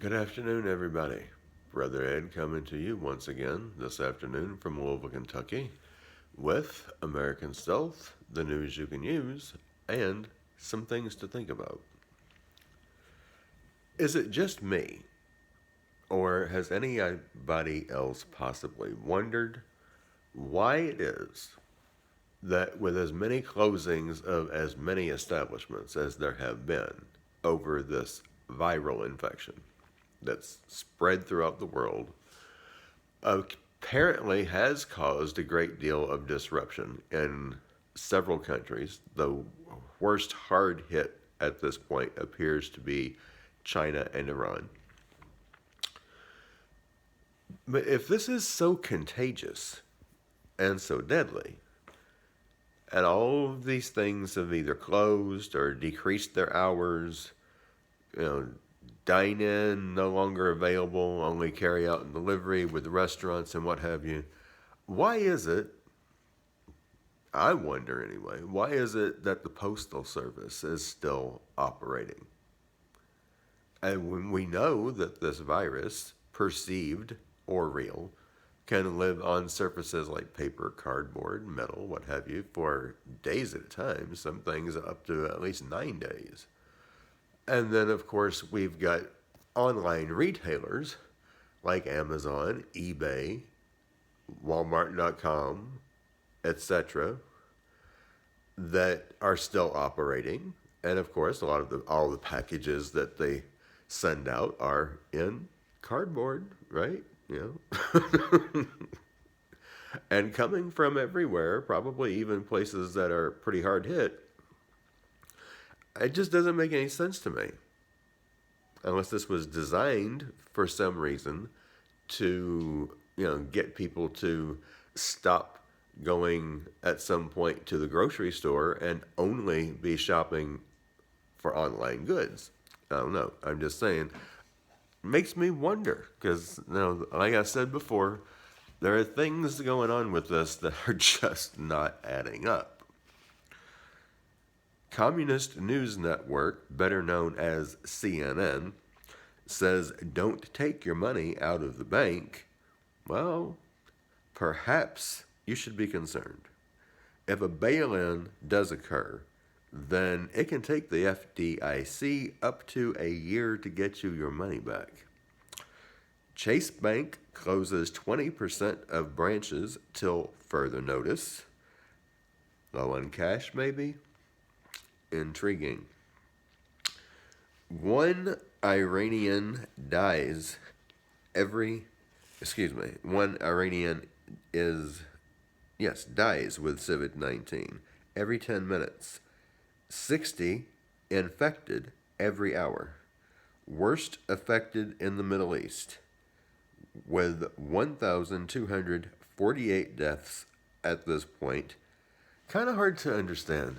Good afternoon, everybody. Brother Ed coming to you once again this afternoon from Louisville, Kentucky, with American Stealth, the news you can use, and some things to think about. Is it just me, or has anybody else possibly wondered why it is that with as many closings of as many establishments as there have been over this viral infection that's spread throughout the world, apparently has caused a great deal of disruption in several countries. The worst hard hit at this point appears to be China and Iran. But if this is so contagious and so deadly, and all of these things have either closed or decreased their hours, you know, dine in no longer available, only carry out and delivery with restaurants and what have you. Why is it, I wonder anyway, why is it that the Postal Service is still operating? And when we know that this virus, perceived or real, can live on surfaces like paper, cardboard, metal, what have you, for days at a time, some things up to at least 9 days. And then, of course, we've got online retailers like Amazon, eBay, Walmart.com, etc., that are still operating. And of course, all the packages that they send out are in cardboard, right? And coming from everywhere, probably even places that are pretty hard hit. It just doesn't make any sense to me. Unless this was designed for some reason to, get people to stop going at some point to the grocery store and only be shopping for online goods. I don't know. I'm just saying. It makes me wonder because, like I said before, there are things going on with this that are just not adding up. Communist News Network, better known as CNN, says don't take your money out of the bank. Well, perhaps you should be concerned. If a bail-in does occur, then it can take the FDIC up to a year to get you your money back. Chase Bank closes 20% of branches till further notice. Low on cash, maybe? Intriguing. One Iranian dies every, one Iranian dies with COVID-19 every 10 minutes. 60 infected every hour. Worst affected in the Middle East, with 1,248 deaths at this point. Kind of hard to understand.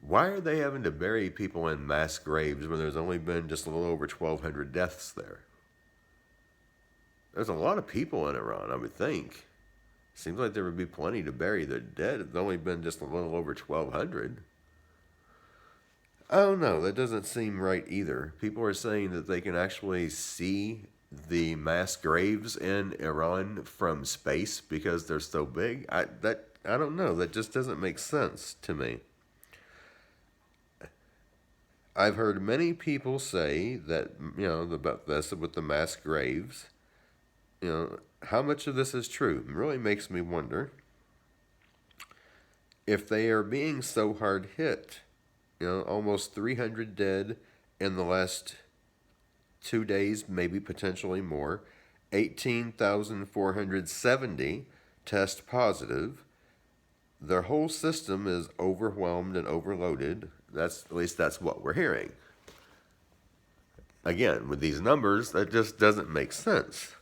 Why are they having to bury people in mass graves when there's only been just a little over 1,200 deaths there? There's a lot of people in Iran, I would think. Seems like there would be plenty to bury their dead. It's only been just a little over 1,200. I don't know. That doesn't seem right either. People are saying that they can actually see the mass graves in Iran from space because they're so big. I don't know. That just doesn't make sense to me. I've heard many people say that, about this with the mass graves. How much of this is true? It really makes me wonder if they are being so hard hit. Almost 300 dead in the last 2 days, maybe potentially more. 18,470 test positive. Their whole system is overwhelmed and overloaded. At least that's what we're hearing. Again, with these numbers, that just doesn't make sense.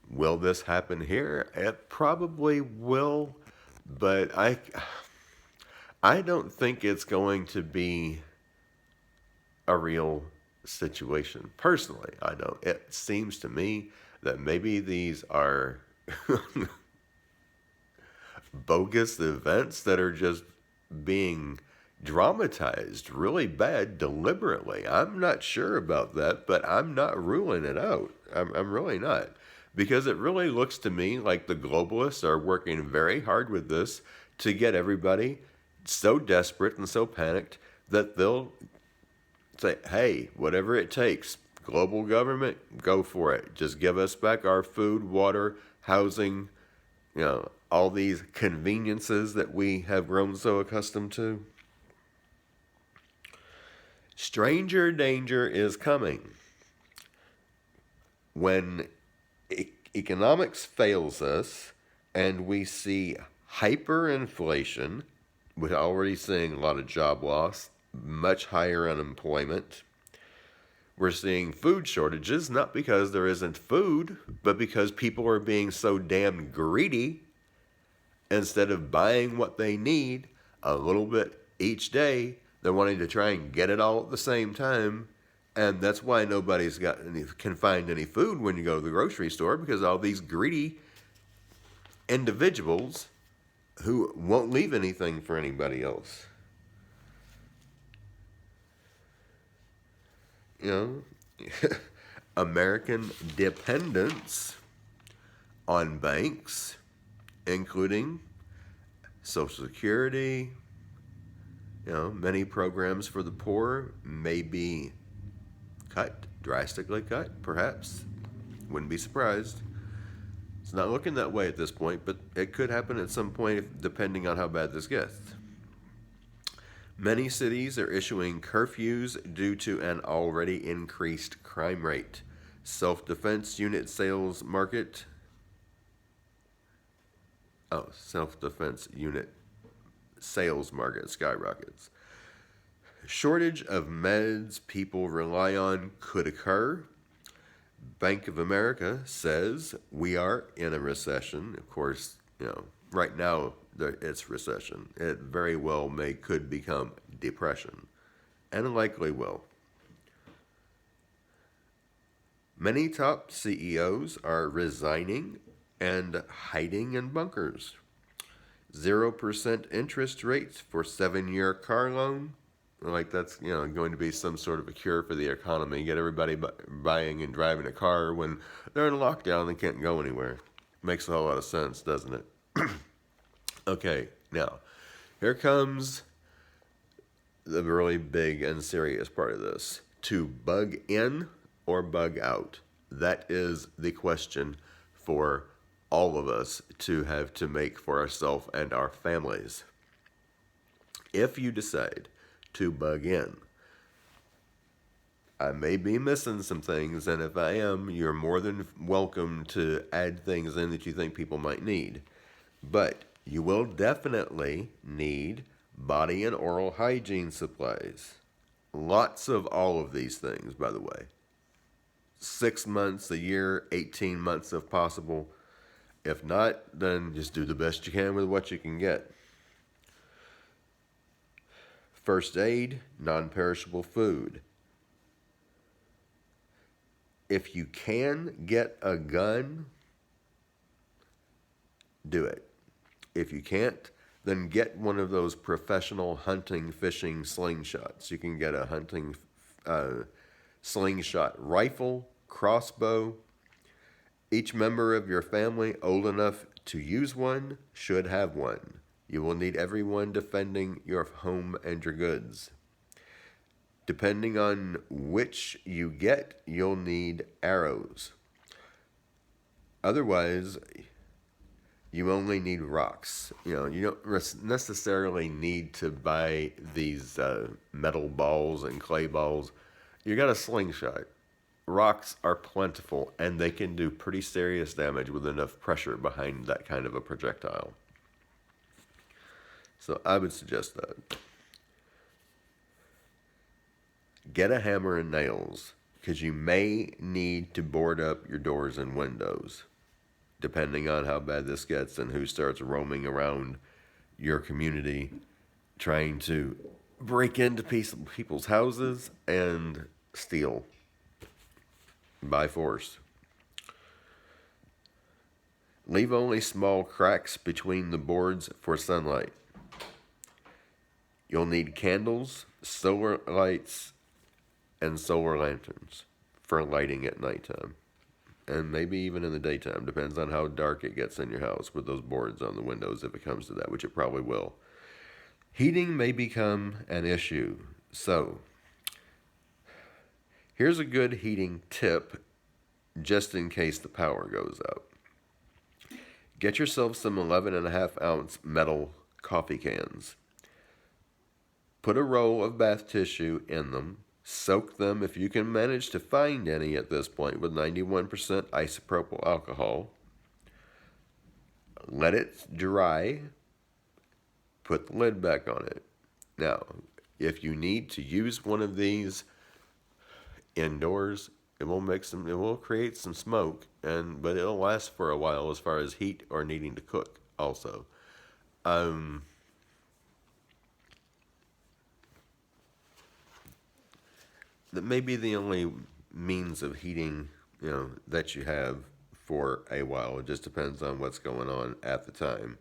Will this happen here? It probably will, but I don't think it's going to be a real situation. Personally, I don't. It seems to me that maybe these are bogus events that are just being dramatized really bad deliberately. I'm not sure about that, but I'm not ruling it out. I'm really not. Because it really looks to me like the globalists are working very hard with this to get everybody so desperate and so panicked that they'll say, hey, whatever it takes, global government, go for it. Just give us back our food, water, housing, all these conveniences that we have grown so accustomed to. Stranger danger is coming. When economics fails us and we see hyperinflation, we're already seeing a lot of job loss, much higher unemployment. We're seeing food shortages, not because there isn't food, but because people are being so damn greedy. Instead of buying what they need a little bit each day, they're wanting to try and get it all at the same time. And that's why nobody's can find any food when you go to the grocery store, because all these greedy individuals who won't leave anything for anybody else. American dependence on banks, including Social Security, many programs for the poor may be cut, drastically cut, perhaps. Wouldn't be surprised. It's not looking that way at this point, but it could happen at some point depending on how bad this gets. Many cities are issuing curfews due to an already increased crime rate. Self-defense unit sales market. Self-defense unit sales market skyrockets. Shortage of meds people rely on could occur. Bank of America says we are in a recession. Of course, right now it's recession. It very well could become depression, and likely will. Many top CEOs are resigning and hiding in bunkers. 0% interest rates for 7-year car loan. Like that's going to be some sort of a cure for the economy. Get everybody buying and driving a car when they're in lockdown and can't go anywhere. Makes a whole lot of sense, doesn't it? Okay, now here comes the really big and serious part of this. To bug in or bug out? That is the question for all of us to have to make for ourselves and our families. If you decide to bug in, I may be missing some things, and if I am, you're more than welcome to add things in that you think people might need. But you will definitely need body and oral hygiene supplies. Lots of all of these things, by the way. 6 months, a year, 18 months if possible. If not, then just do the best you can with what you can get. First aid, non-perishable food. If you can get a gun, do it. If you can't, then get one of those professional hunting, fishing slingshots. You can get a hunting slingshot rifle, crossbow. Each member of your family old enough to use one should have one. You will need everyone defending your home and your goods. Depending on which you get, you'll need arrows. Otherwise, you only need rocks. You don't necessarily need to buy these metal balls and clay balls. You got a slingshot. Rocks are plentiful, and they can do pretty serious damage with enough pressure behind that kind of a projectile. So I would suggest that. Get a hammer and nails, because you may need to board up your doors and windows, depending on how bad this gets and who starts roaming around your community trying to break into people's houses and steal by force. Leave only small cracks between the boards for sunlight. You'll need candles, solar lights, and solar lanterns for lighting at nighttime. And maybe even in the daytime. Depends on how dark it gets in your house with those boards on the windows if it comes to that, which it probably will. Heating may become an issue. So, here's a good heating tip just in case the power goes out. Get yourself some 11.5-ounce metal coffee cans. Put a roll of bath tissue in them. Soak them, if you can manage to find any at this point, with 91% isopropyl alcohol. Let it dry. Put the lid back on it. Now, if you need to use one of these indoors, it will create some smoke, but it'll last for a while as far as heat or needing to cook also. That may be the only means of heating, that you have for a while. It just depends on what's going on at the time.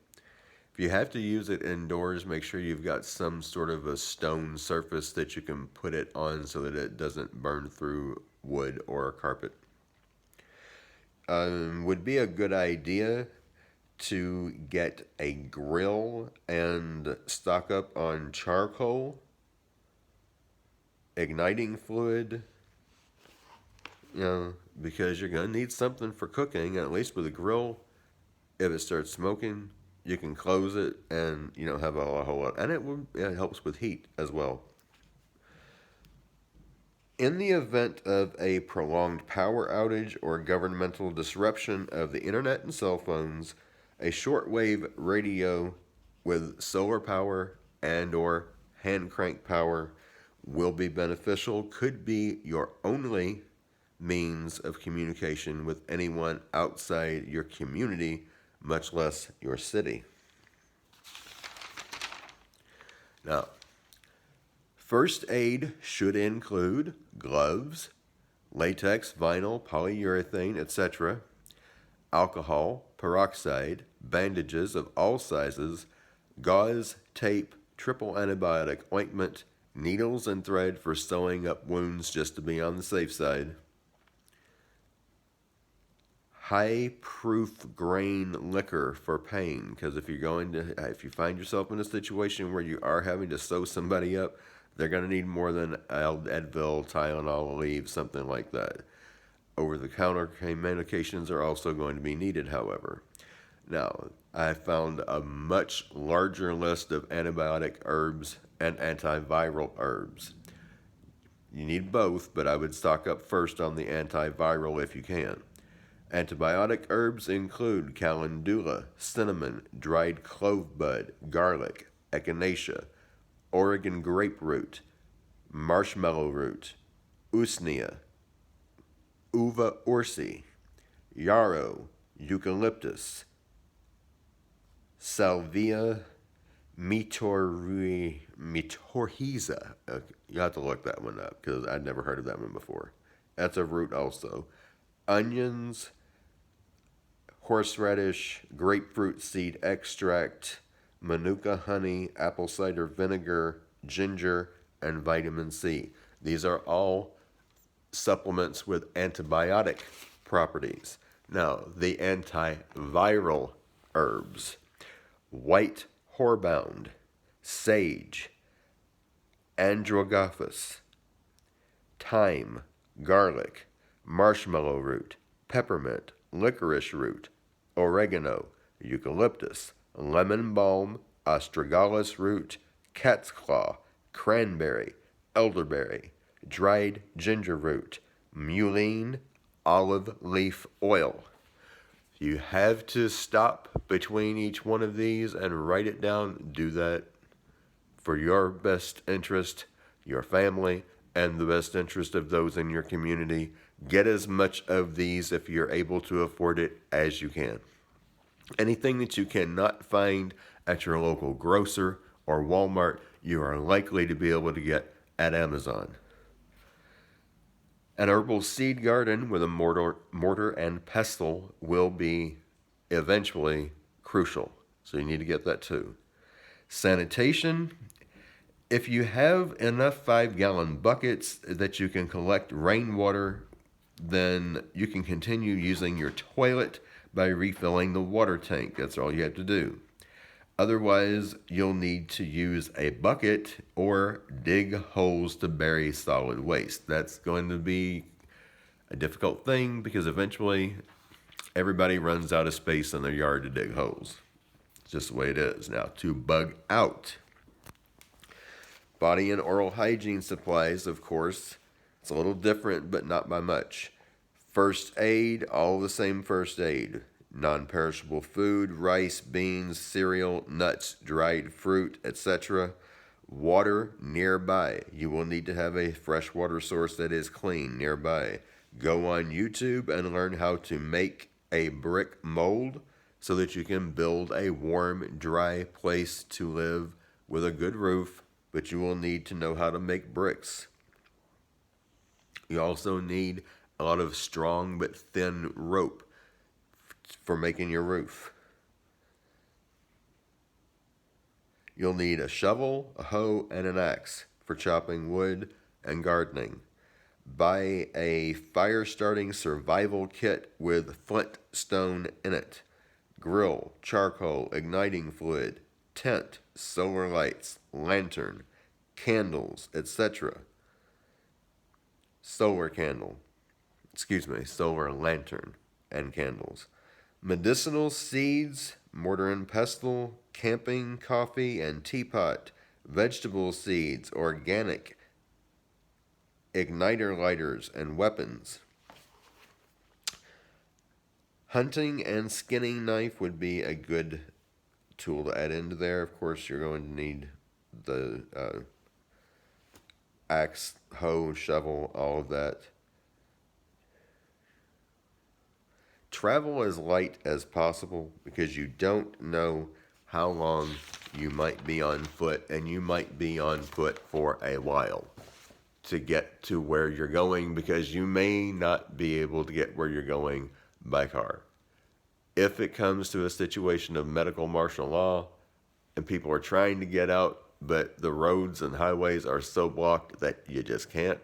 If you have to use it indoors, make sure you've got some sort of a stone surface that you can put it on so that it doesn't burn through wood or carpet. Would be a good idea to get a grill and stock up on charcoal, igniting fluid, because you're going to need something for cooking. At least with a grill, if it starts smoking, you can close it and you don't have a whole lot. And it helps with heat as well. In the event of a prolonged power outage or governmental disruption of the internet and cell phones, a shortwave radio with solar power and or hand crank power will be beneficial. Could be your only means of communication with anyone outside your community, much less your city. Now, first aid should include gloves, latex, vinyl, polyurethane, etc., alcohol, peroxide, bandages of all sizes, gauze, tape, triple antibiotic ointment, needles and thread for sewing up wounds just to be on the safe side, high-proof grain liquor for pain, because if you find yourself in a situation where you are having to sew somebody up, they're going to need more than Advil, Tylenol, Aleve, something like that. Over-the-counter medications are also going to be needed, however. Now, I found a much larger list of antibiotic herbs and antiviral herbs. You need both, but I would stock up first on the antiviral if you can. Antibiotic herbs include calendula, cinnamon, dried clove bud, garlic, echinacea, Oregon grapefruit, marshmallow root, usnea, uva ursi, yarrow, eucalyptus, salvia mitorhiza. You have to look that one up because I'd never heard of that one before. That's a root also. Onions, horseradish, grapefruit seed extract, manuka honey, apple cider vinegar, ginger, and vitamin C. These are all supplements with antibiotic properties. Now, the antiviral herbs: white horebound, sage, androgophus, thyme, garlic, marshmallow root, peppermint, licorice root, oregano, eucalyptus, lemon balm, astragalus root, cat's claw, cranberry, elderberry, dried ginger root, mullein, olive leaf oil. You have to stop between each one of these and write it down. Do that for your best interest, your family, and the best interest of those in your community. Get as much of these, if you're able to afford it, as you can. Anything that you cannot find at your local grocer or Walmart, you are likely to be able to get at Amazon. An herbal seed garden with a mortar and pestle will be eventually crucial, so you need to get that too. Sanitation If you have enough 5-gallon buckets that you can collect rainwater, then you can continue using your toilet by refilling the water tank. That's all you have to do. Otherwise, you'll need to use a bucket or dig holes to bury solid waste. That's going to be a difficult thing because eventually everybody runs out of space in their yard to dig holes. It's just the way it is. Now, to bug out. Body and oral hygiene supplies, of course. It's a little different, but not by much. First aid, all the same first aid. Non-perishable food, rice, beans, cereal, nuts, dried fruit, etc. Water nearby. You will need to have a fresh water source that is clean nearby. Go on YouTube and learn how to make a brick mold so that you can build a warm, dry place to live with a good roof, but you will need to know how to make bricks. You also need a lot of strong but thin rope for making your roof. You'll need a shovel, a hoe, and an axe for chopping wood and gardening. Buy a fire-starting survival kit with flint stone in it, grill, charcoal, igniting fluid, tent, solar lights, lantern, candles, etc. Solar lantern and candles. Medicinal seeds, mortar and pestle, camping, coffee and teapot, vegetable seeds, organic, igniter lighters and weapons. Hunting and skinning knife would be a good tool to add into there. Of course, you're going to need the axe, hoe, shovel, all of that. Travel as light as possible because you don't know how long you might be on foot, and you might be on foot for a while to get to where you're going because you may not be able to get where you're going by car. If it comes to a situation of medical martial law and people are trying to get out, but the roads and highways are so blocked that you just can't,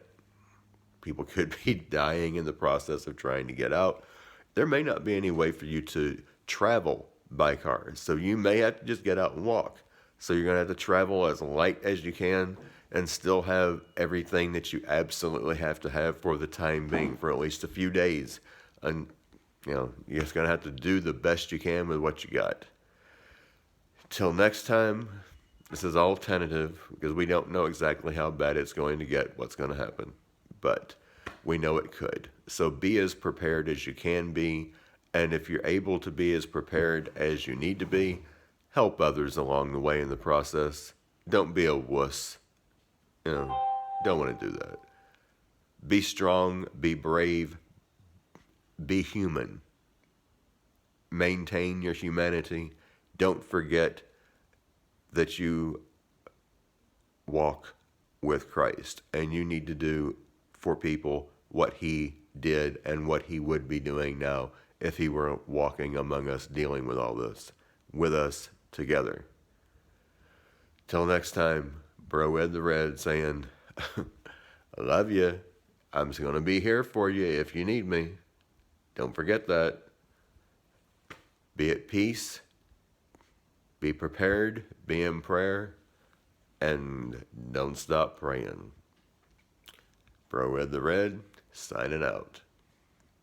people could be dying in the process of trying to get out. There may not be any way for you to travel by car, so you may have to just get out and walk. So you're going to have to travel as light as you can and still have everything that you absolutely have to have for the time being for at least a few days. And you're just going to have to do the best you can with what you got. Till next time, this is all tentative because we don't know exactly how bad it's going to get, what's going to happen. But we know it could. So be as prepared as you can be. And if you're able to be as prepared as you need to be, help others along the way in the process. Don't be a wuss. Don't want to do that. Be strong, be brave, be human. Maintain your humanity. Don't forget that you walk with Christ, and you need to do for people what he did and what he would be doing now if he were walking among us, dealing with all this with us together. Till next time, Bro Ed the Red saying, I love you. I'm just going to be here for you if you need me. Don't forget that. Be at peace. Be prepared. Be in prayer. And don't stop praying. Bro Ed the Red, signing out.